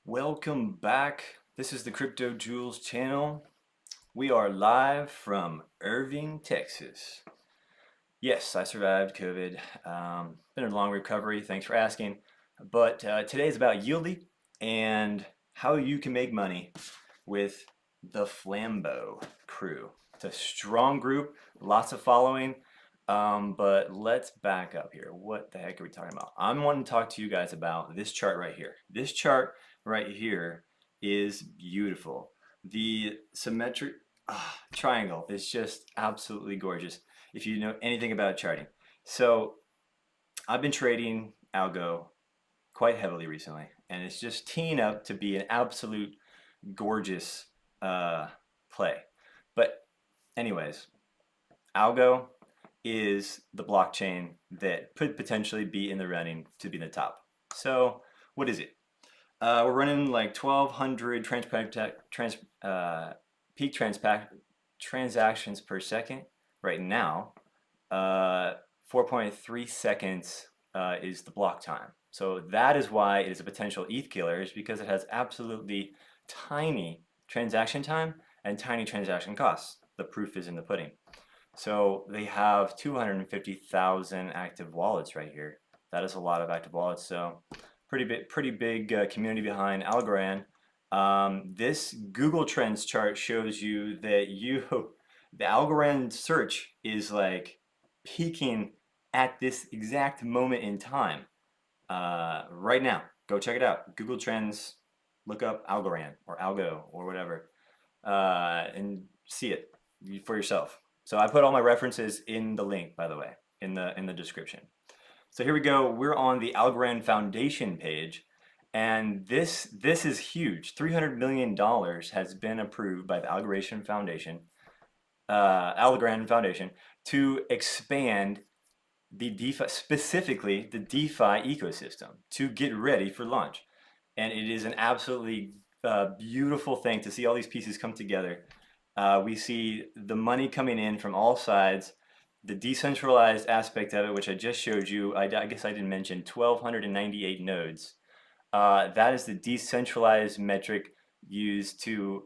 Welcome back. This is the Crypto Jewels channel. We are live from Irving, Texas. Yes, I survived COVID. Been a long recovery, thanks for asking. But today is about Yieldy and how you can make money with the Flambeau crew. It's a strong group, lots of following, but let's back up here. What the heck are we talking about? I'm wanting to talk to you guys about this chart right here. This chart right here is beautiful. The symmetric triangle is just absolutely gorgeous if you know anything about charting. So I've been trading Algo quite heavily recently, and it's just teeing up to be an absolute gorgeous uh, play. But anyways, Algo is the blockchain that could potentially be in the running to be in the top. So what is it? We're running like 1,200 peak transactions per second right now. 4.3 seconds is the block time. So that is why it is a potential ETH killer, is because it has absolutely tiny transaction time and tiny transaction costs. The proof is in the pudding. So they have 250,000 active wallets right here. That is a lot of active wallets. So pretty big community behind Algorand. This Google Trends chart shows you that the Algorand search is like peaking at this exact moment in time. Right now, go check it out. Google Trends, look up Algorand or Algo or whatever, and see it for yourself. So I put all my references in the link, by the way, in the description. So here we go. We're on the Algorand Foundation page, and this is huge. $300 million has been approved by the Algorand Foundation to expand the DeFi, specifically the DeFi ecosystem, to get ready for launch. And it is an absolutely beautiful thing to see all these pieces come together. We see the money coming in from all sides, the decentralized aspect of it, which I just showed you. I guess I didn't mention 1,298 nodes. That is the decentralized metric used to,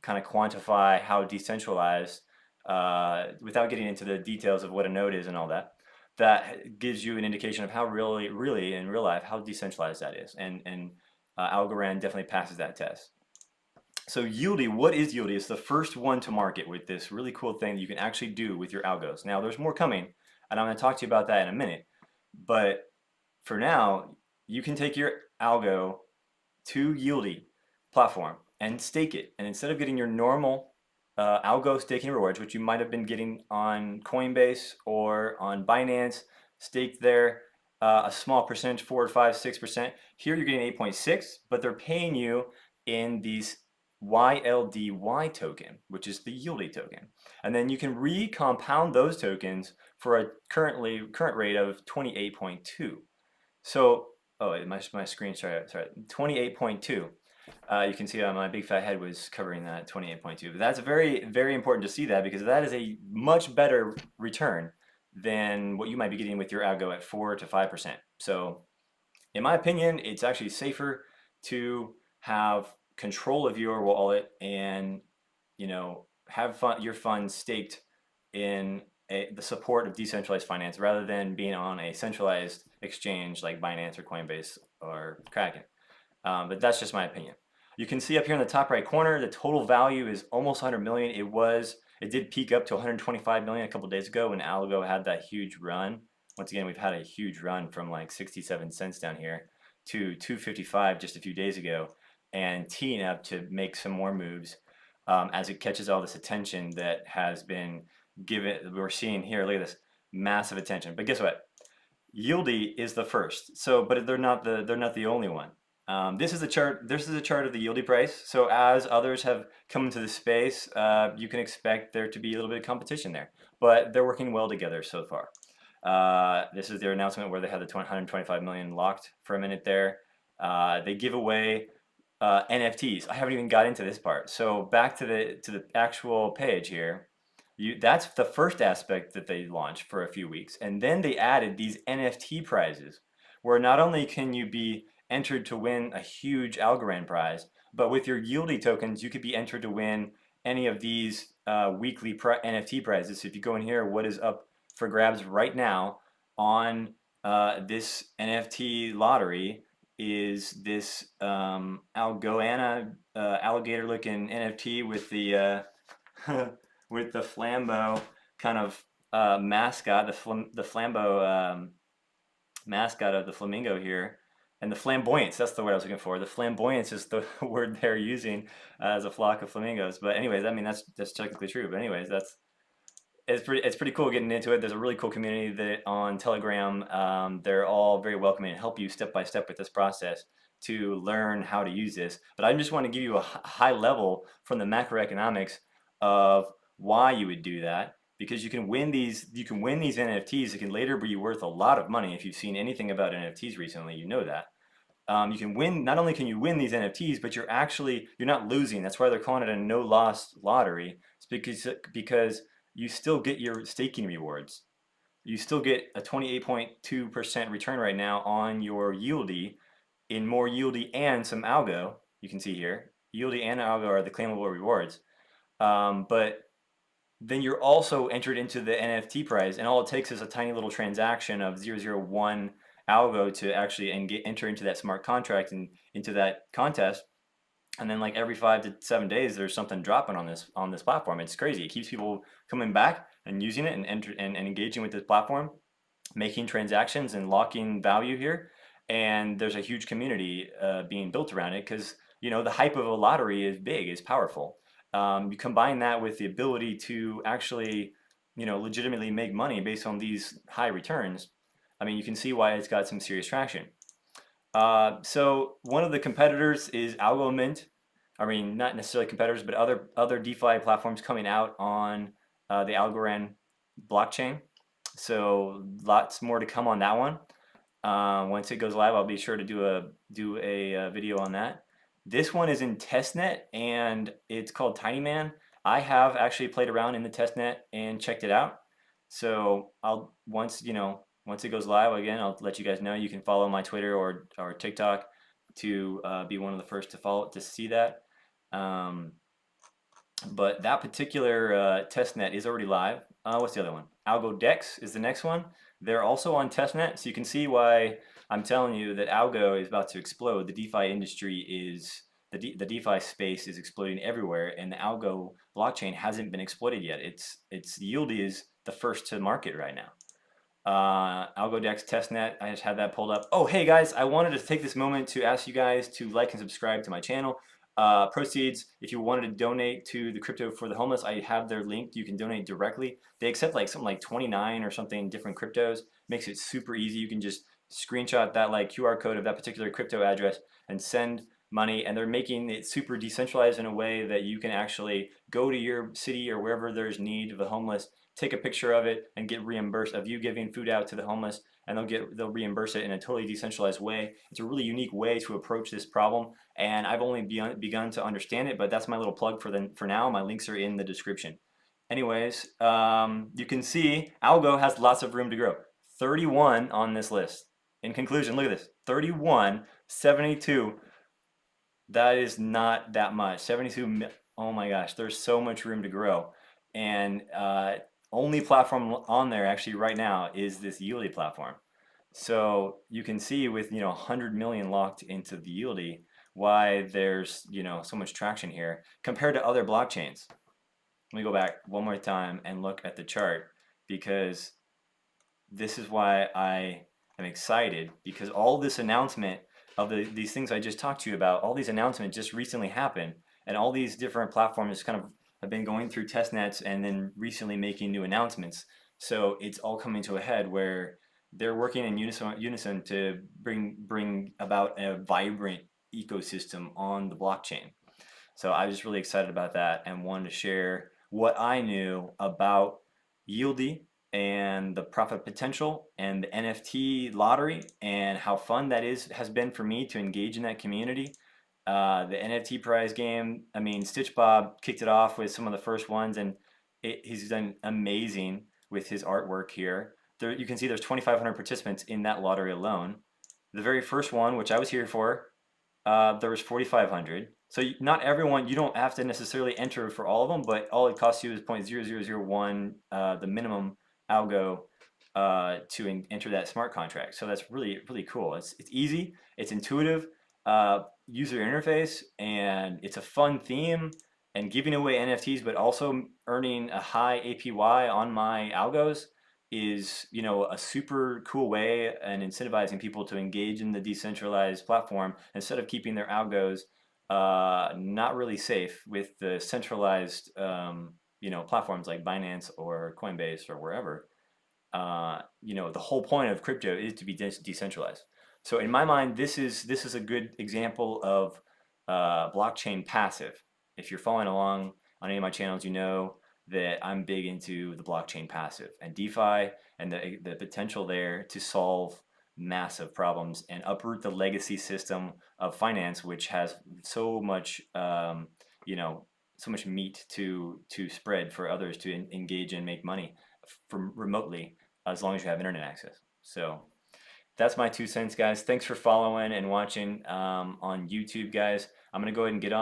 kind of quantify how decentralized, without getting into the details of what a node is and all that. That gives you an indication of how really in real life, how decentralized that is. And Algorand definitely passes that test. So Yieldy, what is Yieldy? It's the first one to market with this really cool thing that you can actually do with your algos. Now there's more coming, and I'm going to talk to you about that in a minute. But for now, you can take your algo to Yieldy platform and stake it. And instead of getting your normal algo staking rewards, which you might have been getting on Coinbase or on Binance, staked there a small percentage, 4 or 5, 6%. Here you're getting 8.6, but they're paying you in these YLDY token, which is the Yieldy token. And then you can recompound those tokens for a current rate of 28.2. So, oh, my screen, sorry, 28.2. You can see my big fat head was covering that 28.2. But that's very, very important to see that, because that is a much better return than what you might be getting with your algo at 4 to 5%. So in my opinion, it's actually safer to have control of your wallet and have your funds staked in the support of decentralized finance, rather than being on a centralized exchange like Binance or Coinbase or Kraken. But that's just my opinion. You can see up here in the top right corner, the total value is almost 100 million. It did peak up to 125 million a couple days ago when Algo had that huge run. Once again, we've had a huge run from like 67 cents down here to 255 just a few days ago, and teeing up to make some more moves as it catches all this attention that has been given. We're seeing here, look at this massive attention. But guess what? Yieldy is the first. So, but they're not the only one. This is a chart. This is a chart of the Yieldy price. So as others have come into the space, you can expect there to be a little bit of competition there. But they're working well together so far. This is their announcement where they had the 125 million locked for a minute there. They give away NFTs. I haven't even got into this part. So back to the actual page here. That's the first aspect that they launched for a few weeks, and then they added these NFT prizes, where not only can you be entered to win a huge Algorand prize. But with your Yieldy tokens, you could be entered to win any of these weekly NFT prizes. So if you go in here, what is up for grabs right now on this NFT lottery is this Algoana alligator-looking NFT with the with the flambeau kind of mascot, the flambeau mascot of the flamingo here, and the flamboyance. That's the word I was looking for. The flamboyance is the word they're using as a flock of flamingos. But anyways, I mean that's technically true. But anyways, that's it's pretty cool getting into it. There's a really cool community that on Telegram. They're all very welcoming and help you step by step with this process to learn how to use this. But I just want to give you a high level from the macroeconomics of why you would do that, because you can win these NFTs that can later be worth a lot of money. If you've seen anything about NFTs recently, you know that. You can win, not only can you win these NFTs, but you're not losing. That's why they're calling it a no loss lottery. It's because you still get your staking rewards. You still get a 28.2% return right now on your Yieldy, in more Yieldy and some Algo. You can see here, Yieldy and Algo are the claimable rewards. But then you're also entered into the NFT prize, and all it takes is a tiny little transaction of 0.001 Algo to actually enter into that smart contract and into that contest. And then like every 5 to 7 days, there's something dropping on this platform. It's crazy. It keeps people coming back and using it and engaging with this platform, making transactions and locking value here. And there's a huge community being built around it because the hype of a lottery is big, is powerful. You combine that with the ability to actually legitimately make money based on these high returns. I mean, you can see why it's got some serious traction. So one of the competitors is Algo Mint. I mean, not necessarily competitors, but other DeFi platforms coming out on the Algorand blockchain. So lots more to come on that one. Once it goes live, I'll be sure to do a video on that. This one is in testnet and it's called Tiny Man. I have actually played around in the testnet and checked it out. So once it goes live again, I'll let you guys know. You can follow my Twitter or TikTok to be one of the first to see that. But that particular testnet is already live. What's the other one? ALGO.Dex is the next one. They're also on testnet, so you can see why I'm telling you that Algo is about to explode. The DeFi industry the DeFi space is exploding everywhere, and the Algo blockchain hasn't been exploited yet. Its Yieldy is the first to market right now. ALGO.Dex testnet, I just had that pulled up. Oh, hey guys, I wanted to take this moment to ask you guys to like and subscribe to my channel. Proceeds, if you wanted to donate to the Crypto for the Homeless, I have their link. You can donate directly. They accept something like 29 or something different cryptos. Makes it super easy. You can just screenshot that QR code of that particular crypto address and send money, and they're making it super decentralized in a way that you can actually go to your city or wherever there's need of the homeless, take a picture of it and get reimbursed of you giving food out to the homeless, and they'll reimburse it in a totally decentralized way. It's a really unique way to approach this problem, and I've only begun to understand it, but that's my little plug for now. My links are in the description. Anyways, you can see Algo has lots of room to grow. 31 on this list. In conclusion, look at this. 31, 72. That is not that much. 72, oh my gosh, there's so much room to grow. And only platform on there actually right now is this Yieldy platform. So you can see with 100 million locked into the Yieldy why there's so much traction here compared to other blockchains. Let me go back one more time and look at the chart, because this is why I am excited, because all this announcement of these things I just talked to you about, all these announcements just recently happened, and all these different platforms kind of have been going through test nets and then recently making new announcements. So it's all coming to a head where they're working in unison to bring about a vibrant ecosystem on the blockchain. So I was just really excited about that and wanted to share what I knew about Yieldy and the profit potential and the NFT lottery and how fun that has been for me to engage in that community. The NFT prize game, I mean, Stitch Bob kicked it off with some of the first ones, and he's done amazing with his artwork here. You can see there's 2,500 participants in that lottery alone. The very first one, which I was here for, there was 4,500. So not everyone, you don't have to necessarily enter for all of them, but all it costs you is 0.0001, the minimum algo to enter that smart contract. So that's really, really cool. It's easy, it's intuitive, user interface, and it's a fun theme and giving away NFTs, but also earning a high APY on my algos is, you know, a super cool way and incentivizing people to engage in the decentralized platform instead of keeping their algos not really safe with the centralized you know, platforms like Binance or Coinbase or wherever. You know, the whole point of crypto is to be decentralized. So in my mind, this is a good example of blockchain passive. If you're following along on any of my channels, you know that I'm big into the blockchain passive and DeFi and the potential there to solve massive problems and uproot the legacy system of finance, which has so much, you know, so much meat to spread for others to engage and make money from remotely as long as you have internet access. So that's my 2 cents, guys. Thanks for following and watching on YouTube, guys. I'm gonna go ahead and get off.